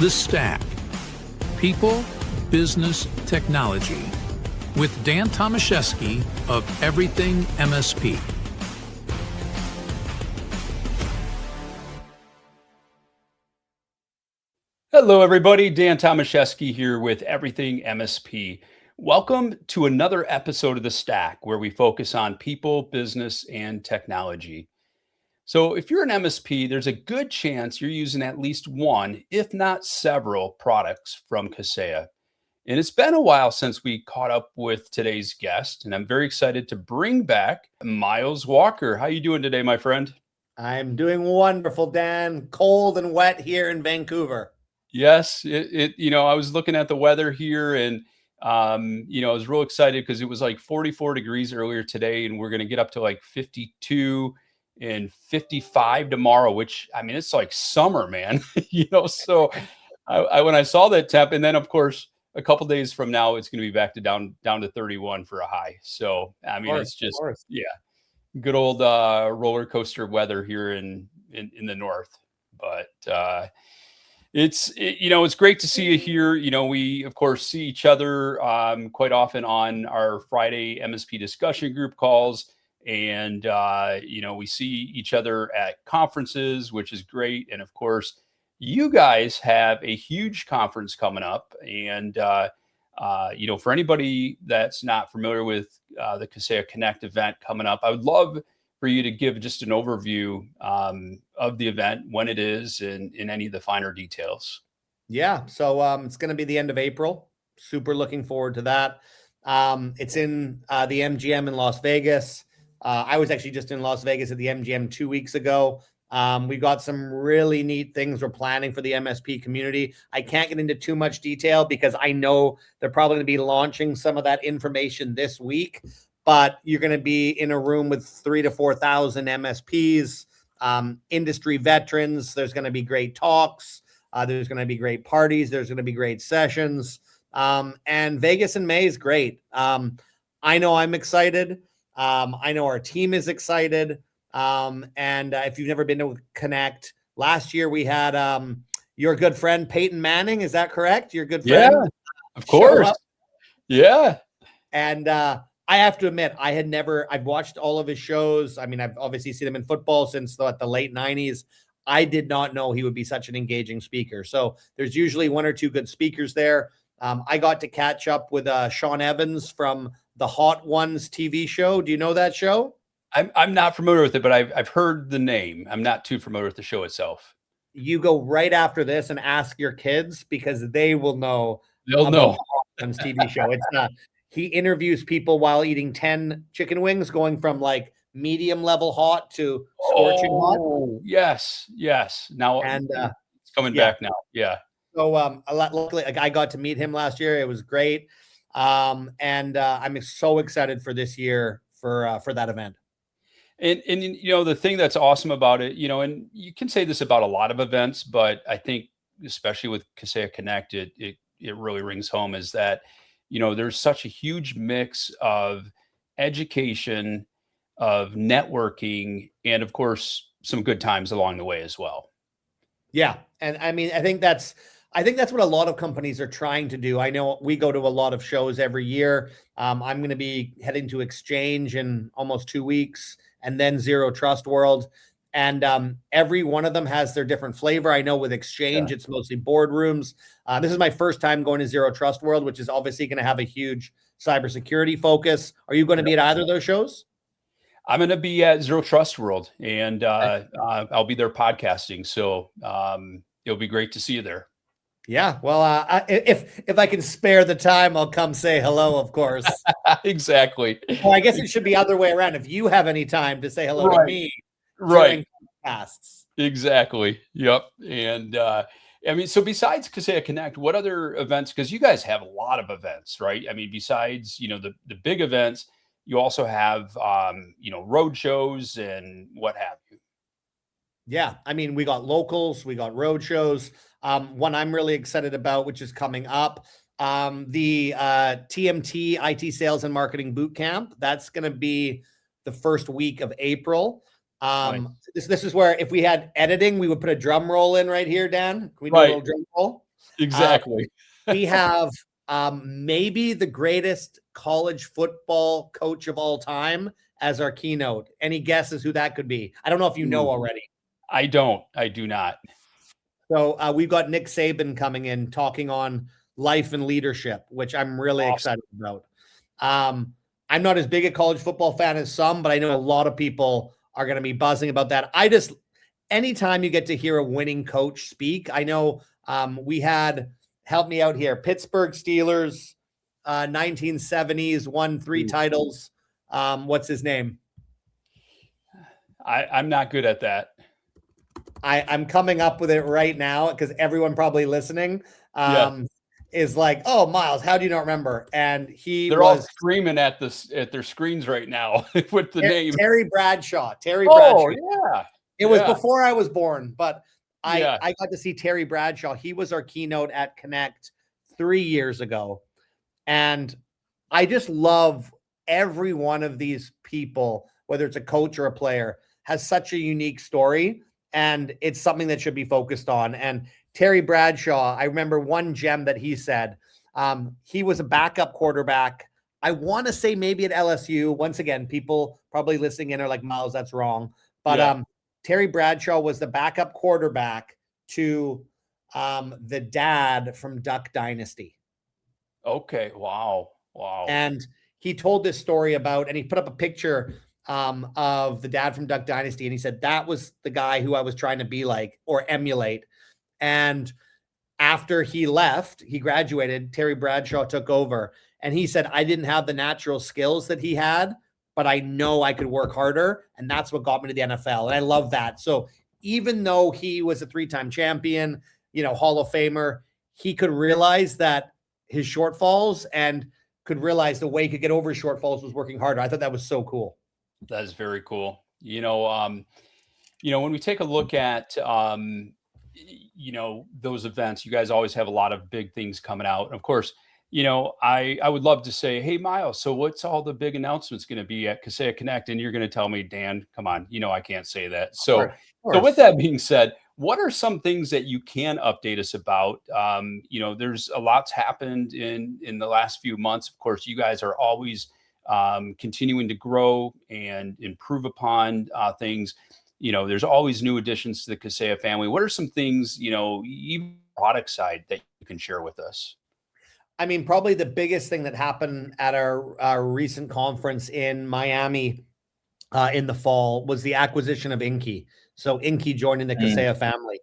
The Stack. People, Business, Technology. With Dan Tomaszewski of Everything MSP. Hello, everybody. Dan Tomaszewski here with Everything MSP. Welcome to another episode of The Stack, where we focus on people, business, and technology. So if you're an MSP, there's a good chance you're using at least one, if not several, products from Kaseya. And it's been a while since we caught up with today's guest, and I'm very excited to bring back Miles Walker. How you doing today, my friend? I'm doing wonderful, Dan. Cold and wet here in Vancouver. Yes, I was looking at the weather here and, I was real excited because it was like 44 degrees earlier today, and we're going to get up to like 52 and 55 tomorrow, which, I mean, it's like summer, man, so when I saw that temp, and then of course, a couple days from now, it's going to be back to down to 31 for a high. So, I mean, it's just, good old roller coaster weather here in the north, but, it's great to see you here. We of course see each other quite often on our Friday MSP discussion group calls, and we see each other at conferences, which is great. And of course, you guys have a huge conference coming up, and for anybody that's not familiar with the Kaseya Connect event coming up, I would love for you to give just an overview of the event, when it is, and in any of the finer details. Yeah, so it's going to be the end of April. Super looking forward to that. It's in the MGM in Las Vegas. I was actually just in Las Vegas at the MGM 2 weeks ago. We got some really neat things we're planning for the MSP community. I can't get into too much detail because I know they're probably going to be launching some of that information this week. But you're going to be in a room with 3,000 to 4,000 MSPs, industry veterans. There's going to be great talks. There's going to be great parties. There's going to be great sessions. And Vegas in May is great. I know I'm excited. I know our team is excited. And if you've never been to Connect, last year we had your good friend Peyton Manning. Is that correct? Your good friend? Yeah, of course. Yeah. And I have to admit, I've watched all of his shows. I mean, I've obviously seen him in football since the late 90s. I did not know he would be such an engaging speaker. So there's usually one or two good speakers there. I got to catch up with Sean Evans from the Hot Ones TV show. Do you know that show? I'm not familiar with it, but I've heard the name. I'm not too familiar with the show itself. You go right after this and ask your kids, because they will know. They'll know. The Hot Ones TV show. It's he interviews people while eating 10 chicken wings, going from like medium level hot to scorching hot. Yes. Now, and it's coming back now. Yeah. So luckily, I got to meet him last year. It was great. And I'm so excited for this year for that event. And the thing that's awesome about it, and you can say this about a lot of events, but I think especially with Kaseya Connect, it really rings home, is that there's such a huge mix of education, of networking, and of course, some good times along the way as well. Yeah. And I mean, I think that's what a lot of companies are trying to do. I know we go to a lot of shows every year. I'm going to be heading to Exchange in almost 2 weeks, and then Zero Trust World. And every one of them has their different flavor. I know with Exchange, It's mostly boardrooms. This is my first time going to Zero Trust World, which is obviously going to have a huge cybersecurity focus. Are you going to be at either of those shows? I'm going to be at Zero Trust World, and I'll be there podcasting. So it'll be great to see you there. Yeah. Well, if I can spare the time, I'll come say hello, of course. Exactly. Well, I guess it should be other way around. If you have any time to say hello to me. Right. Podcasts. Exactly. Yep. And I mean, so besides Kaseya Connect, what other events? Because you guys have a lot of events, right? I mean, besides the big events, you also have road shows and what have you. Yeah, I mean, we got locals, we got road shows. One I'm really excited about, which is coming up, the TMT IT Sales and Marketing Bootcamp. That's going to be the first week of April. This is where if we had editing, we would put a drum roll in right here, Dan. Can we do a little drum roll? Exactly. We have maybe the greatest college football coach of all time as our keynote. Any guesses who that could be? I don't know if you know already. I don't. I do not. So we've got Nick Saban coming in talking on life and leadership, which I'm really excited about. I'm not as big a college football fan as some, but I know a lot of people are going to be buzzing about that. Anytime you get to hear a winning coach speak, I know we had, help me out here, Pittsburgh Steelers, 1970s, won 3 titles. What's his name? I'm not good at that. I'm coming up with it right now because everyone probably listening is like, "Oh, Miles, how do you not remember?" And they're all screaming at their screens right now with the name Terry Bradshaw. Oh, yeah. It was before I was born, but I got to see Terry Bradshaw. He was our keynote at Connect 3 years ago, and I just love every one of these people, whether it's a coach or a player, has such a unique story. And it's something that should be focused on. And Terry Bradshaw, I remember one gem that he said. He was a backup quarterback. I want to say maybe at LSU. Once again, people probably listening in are like, Miles, that's wrong. But Terry Bradshaw was the backup quarterback to the dad from Duck Dynasty. Okay. Wow. And he told this story about, and he put up a picture of the dad from Duck Dynasty. And he said, that was the guy who I was trying to be like or emulate. And after he left, he graduated, Terry Bradshaw took over. And he said, I didn't have the natural skills that he had, but I know I could work harder. And that's what got me to the NFL. And I love that. So even though he was a 3-time champion, Hall of Famer, he could realize that his shortfalls and could realize the way he could get over his shortfalls was working harder. I thought that was so cool. That is very cool. When we take a look at, those events, you guys always have a lot of big things coming out. And of course, I would love to say, hey, Miles, so what's all the big announcements going to be at Kaseya Connect? And you're going to tell me, Dan, come on, I can't say that. So with that being said, what are some things that you can update us about? There's a lot's happened in the last few months. Of course, you guys are always continuing to grow and improve upon things. There's always new additions to the Kaseya family. What are some things, even product side, that you can share with us? I mean, probably the biggest thing that happened at our recent conference in Miami in the fall was the acquisition of Inky. So Inky joining the Kaseya family.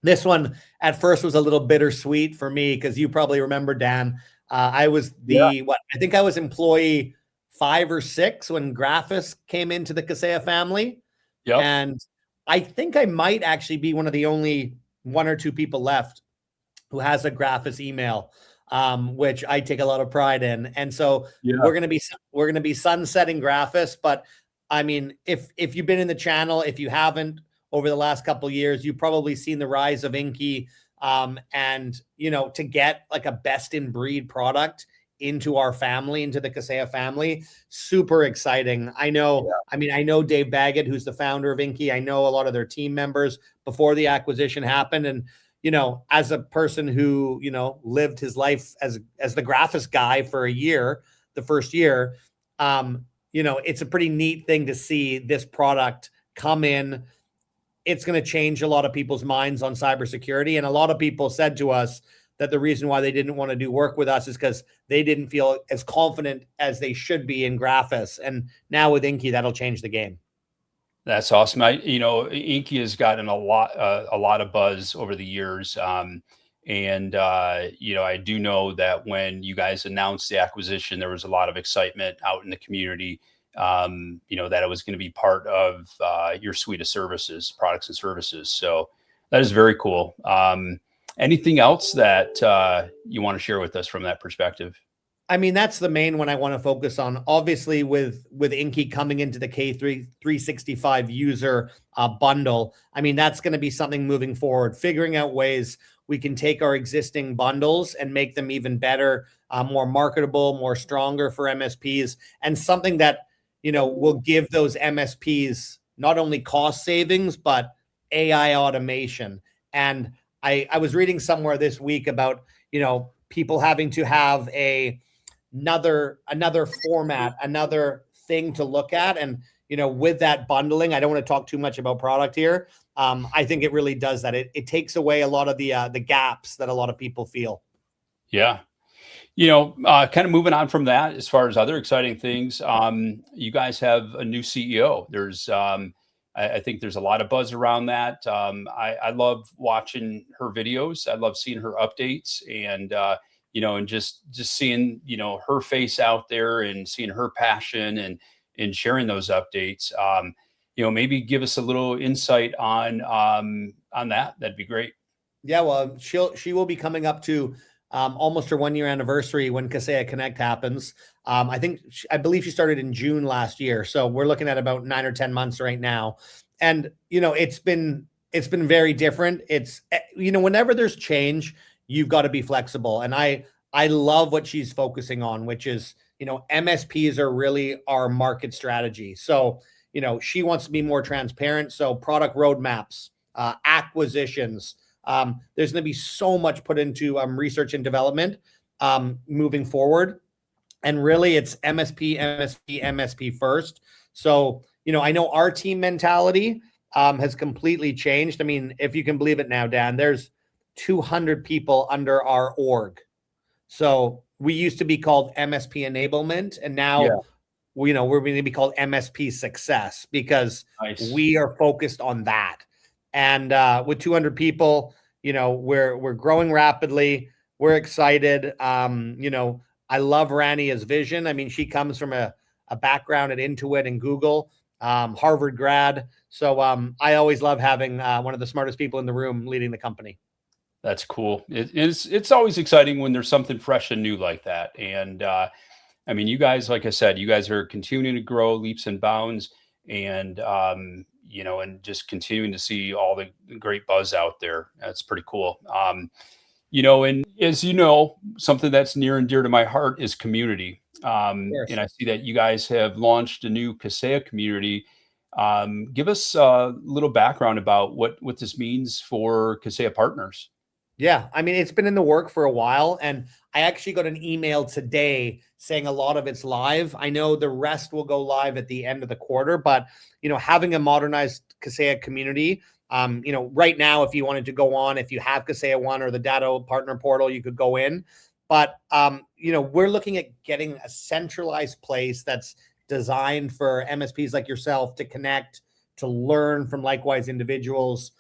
This one at first was a little bittersweet for me because you probably remember, Dan. I was I think I was employee 5 or 6 when Graphis came into the Kaseya family. Yep. And I think I might actually be one of the only 1 or 2 people left who has a Graphis email, which I take a lot of pride in. And so we're going to be sunsetting Graphis. But I mean, if you've been in the channel, if you haven't over the last couple of years, you've probably seen the rise of Inky. And to get like a best in breed product into our family, into the Kaseya family, super exciting. I know Dave Baggett, who's the founder of Inky. I know a lot of their team members before the acquisition happened. And, as a person who, lived his life as the Graphis guy for a year, the first year, it's a pretty neat thing to see this product come in. It's going to change a lot of people's minds on cybersecurity. And a lot of people said to us that the reason why they didn't want to do work with us is because they didn't feel as confident as they should be in Graphis. And now with Inky, that'll change the game. That's awesome. Inky has gotten a lot of buzz over the years. I do know that when you guys announced the acquisition, there was a lot of excitement out in the community, that it was going to be part of your suite of services, products and services. So that is very cool. Anything else that you want to share with us from that perspective? I mean, that's the main one I want to focus on. Obviously, with Inky coming into the K365 user bundle, I mean, that's going to be something moving forward, figuring out ways we can take our existing bundles and make them even better, more marketable, more stronger for MSPs, and something that, will give those MSPs not only cost savings, but AI automation. And I was reading somewhere this week about, people having to have another format, another thing to look at. And, with that bundling, I don't want to talk too much about product here. I think it really does that. It takes away a lot of the gaps that a lot of people feel. Yeah. Kind of moving on from that, as far as other exciting things, you guys have a new CEO. I think there's a lot of buzz around that. I love watching her videos. I love seeing her updates, and and just seeing her face out there and seeing her passion and sharing those updates. Maybe give us a little insight on that. That'd be great. Yeah, well, she will be coming up to almost her 1 year anniversary when Kaseya Connect happens. I believe she started in June last year, so we're looking at about 9 or 10 months right now. And it's been very different. It's whenever there's change, you've got to be flexible. And I love what she's focusing on, which is MSPs are really our market strategy. So she wants to be more transparent. So product roadmaps, acquisitions. There's going to be so much put into research and development moving forward. And really it's MSP first. So, I know our team mentality has completely changed. I mean, if you can believe it now, Dan, there's 200 people under our org. So we used to be called MSP enablement, and now we're going to be called MSP success, because we are focused on that. And with 200 people, we're growing rapidly. We're excited. I love Rania's vision. I mean, she comes from a background at Intuit and Google, Harvard grad. So I always love having one of the smartest people in the room leading the company. That's cool. It's always exciting when there's something fresh and new like that. And I mean, you guys, like I said, you guys are continuing to grow leaps and bounds, and and just continuing to see all the great buzz out there. That's pretty cool. And as something that's near and dear to my heart is community. And I see that you guys have launched a new Kaseya community. Give us a little background about what this means for Kaseya partners. Yeah, I mean, it's been in the work for a while, and I actually got an email today saying a lot of it's live. I know the rest will go live at the end of the quarter, but having a modernized Kaseya community, right now, if you wanted to go on, if you have Kaseya One or the Data Partner Portal, you could go in. But we're looking at getting a centralized place that's designed for MSPs like yourself to connect, to learn from likewise individuals.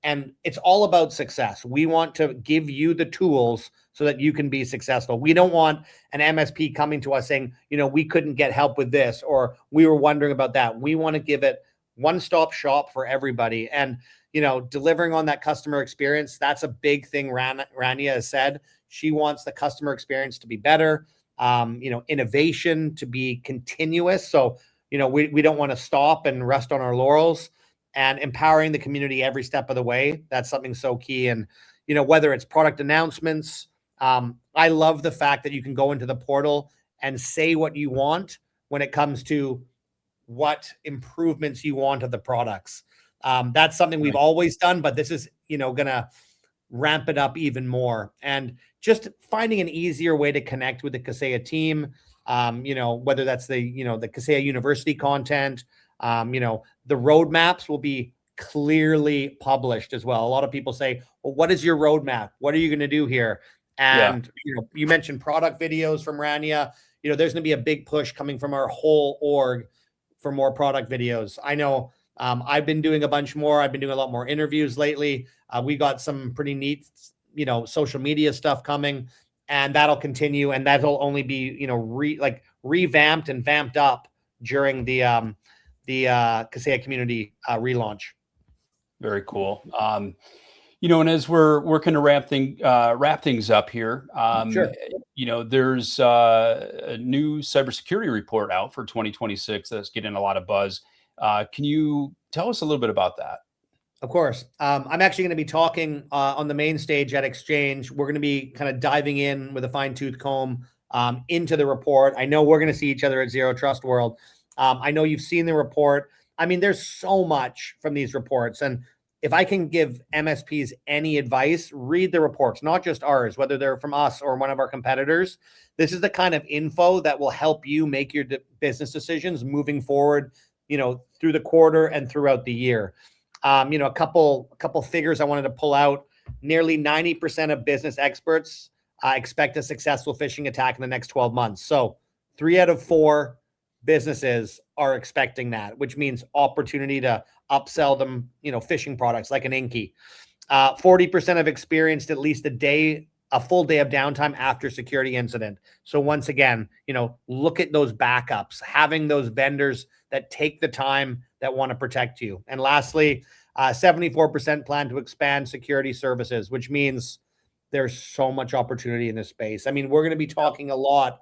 And it's all about success. We want to give you the tools so that you can be successful. We don't want an MSP coming to us saying, we couldn't get help with this, or we were wondering about that. We want to give it one-stop shop for everybody. And, delivering on that customer experience, that's a big thing Rania has said. She wants the customer experience to be better, innovation to be continuous. So, we don't want to stop and rest on our laurels. And empowering the community every step of the way. That's something so key. And, whether it's product announcements, I love the fact that you can go into the portal and say what you want when it comes to what improvements you want of the products. That's something we've always done, but this is, going to ramp it up even more. And just finding an easier way to connect with the Kaseya team, whether that's the Kaseya University content, the roadmaps will be clearly published as well. A lot of people say, well, what is your roadmap? What are you going to do here? And, you mentioned product videos from Rania. There's going to be a big push coming from our whole org for more product videos. I know I've been doing a bunch more. I've been doing a lot more interviews lately. We got some pretty neat, social media stuff coming, and that'll continue. And that'll only be, revamped and vamped up during the Kaseya community relaunch. Very cool. And as we're working to wrap things up here, Sure. There's a new cybersecurity report out for 2026 that's getting a lot of buzz. Can you tell us a little bit about that? Of course. I'm actually going to be talking on the main stage at Exchange. We're going to be kind of diving in with a fine-tooth comb into the report. I know we're going to see each other at Zero Trust World. I know you've seen the report. I mean, there's so much from these reports, and if I can give MSPs any advice, read the reports, not just ours, whether they're from us or one of our competitors. This is the kind of info that will help you make your business decisions moving forward, through the quarter and throughout the year. A couple figures I wanted to pull out. Nearly 90% of business experts expect a successful phishing attack in the next 12 months. So 3 out of 4 businesses are expecting that, which means opportunity to upsell them, phishing products like an Inky. 40% have experienced at least a full day of downtime after security incident. So once again, look at those backups, having those vendors that take the time, that want to protect you. And lastly, 74% plan to expand security services, which means there's so much opportunity in this space. I mean, we're going to be talking a lot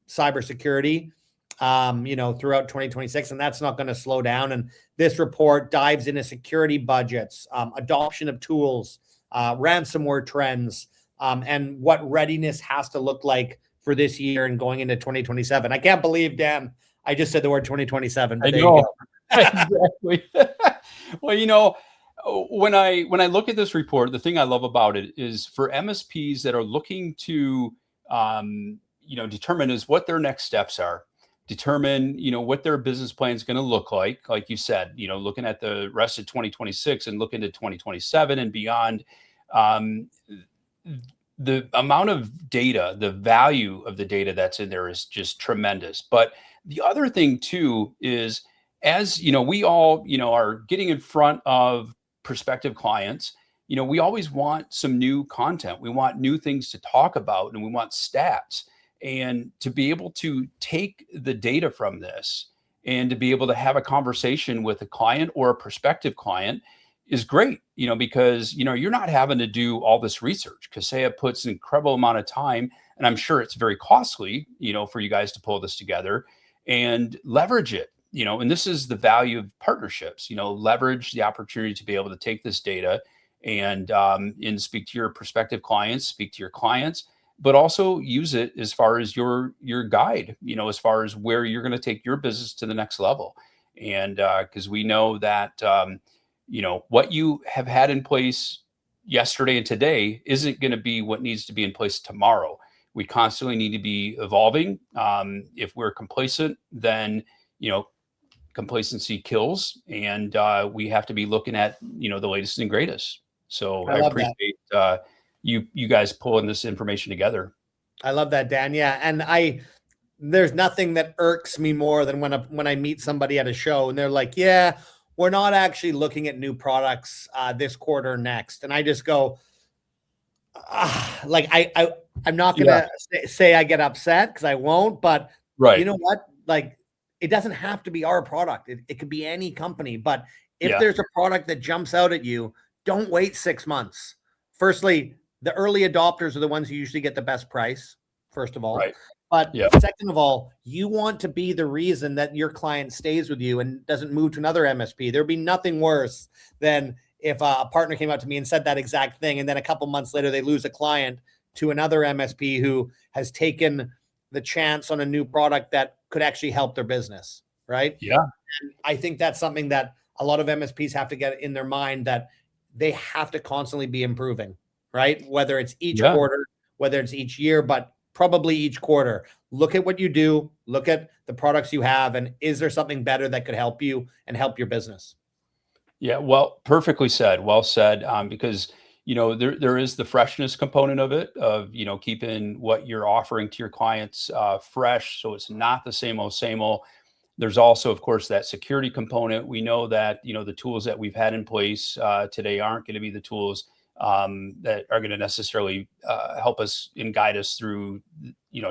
cybersecurity, throughout 2026, and that's not going to slow down. And this report dives into security budgets, adoption of tools, ransomware trends, and what readiness has to look like for this year and going into 2027. I can't believe, Dan, I just said the word 2027. But I there know. you go. Exactly. Well, when I look at this report, the thing I love about it is for MSPs that are looking to, determine is what their next steps are, determine, what their business plan is going to look like you said, looking at the rest of 2026 and looking to 2027 and beyond. The amount of data, the value of the data that's in there is just tremendous. But the other thing too is, as we all, are getting in front of prospective clients, we always want some new content. We want new things to talk about, and we want stats. And to be able to take the data from this and to be able to have a conversation with a client or a prospective client is great, because, you're not having to do all this research. Kaseya puts an incredible amount of time, and I'm sure it's very costly, for you guys to pull this together and leverage it, and this is the value of partnerships, leverage the opportunity to be able to take this data and speak to your prospective clients, speak to your clients, but also use it as far as your guide, as far as where you're going to take your business to the next level. And because we know that, what you have had in place yesterday and today isn't going to be what needs to be in place tomorrow. We constantly need to be evolving. If we're complacent, then, complacency kills, and we have to be looking at, the latest and greatest. So I appreciate you guys pulling this information together. I love that, Dan. Yeah. And there's nothing that irks me more than when I meet somebody at a show and they're like, yeah, we're not actually looking at new products this quarter next. And I just go, I'm not going to say I get upset, because I won't, but right. You know what? Like, it doesn't have to be our product. It could be any company, but if there's a product that jumps out at you, don't wait 6 months. Firstly, the early adopters are the ones who usually get the best price, first of all. Right. But second of all, you want to be the reason that your client stays with you and doesn't move to another MSP. There'd be nothing worse than if a partner came out to me and said that exact thing, and then a couple months later, they lose a client to another MSP who has taken the chance on a new product that could actually help their business, right? Yeah. And I think that's something that a lot of MSPs have to get in their mind, that they have to constantly be improving, right? Whether it's each quarter, whether it's each year, but probably each quarter. Look at what you do, look at the products you have, and is there something better that could help you and help your business? Yeah, well, perfectly said. Well said. Because, there is the freshness component of it, of, keeping what you're offering to your clients fresh. So it's not the same old, same old. There's also, of course, that security component. We know that, the tools that we've had in place today aren't going to be the tools that are going to necessarily help us and guide us through,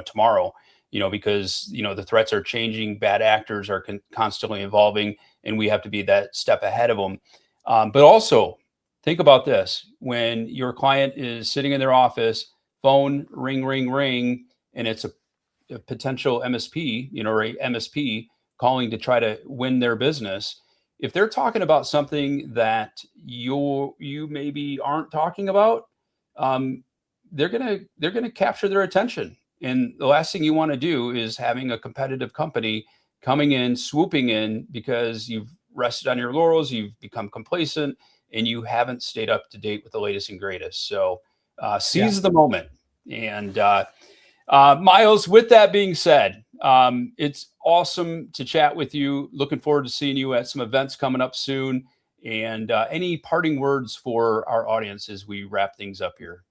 tomorrow, because, the threats are changing, bad actors are constantly evolving, and we have to be that step ahead of them. But also think about this: when your client is sitting in their office, phone ring, ring, ring, and it's a potential MSP, or a MSP calling to try to win their business. If they're talking about something that you maybe aren't talking about, they're gonna capture their attention. And the last thing you want to do is having a competitive company coming in, swooping in because you've rested on your laurels, you've become complacent, and you haven't stayed up to date with the latest and greatest. So seize the moment. And Miles, with that being said, it's awesome to chat with you. Looking forward to seeing you at some events coming up soon. And any parting words for our audience as we wrap things up here?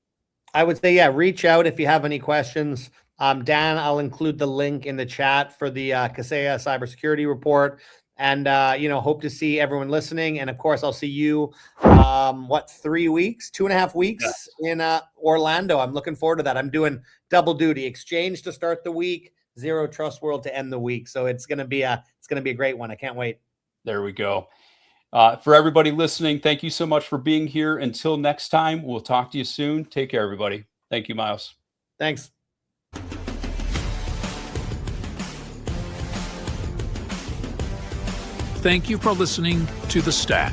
I would say, reach out if you have any questions. Dan, I'll include the link in the chat for the Kaseya cybersecurity report. And, hope to see everyone listening. And of course, I'll see you, 3 weeks, 2.5 weeks in Orlando. I'm looking forward to that. I'm doing double duty, Exchange to start the week, Zero Trust World to end the week. So it's going to be a great one. I can't wait. There we go. For everybody listening, thank you so much for being here. Until next time, we'll talk to you soon. Take care, everybody. Thank you, Miles. Thanks. Thank you for listening to The Stack.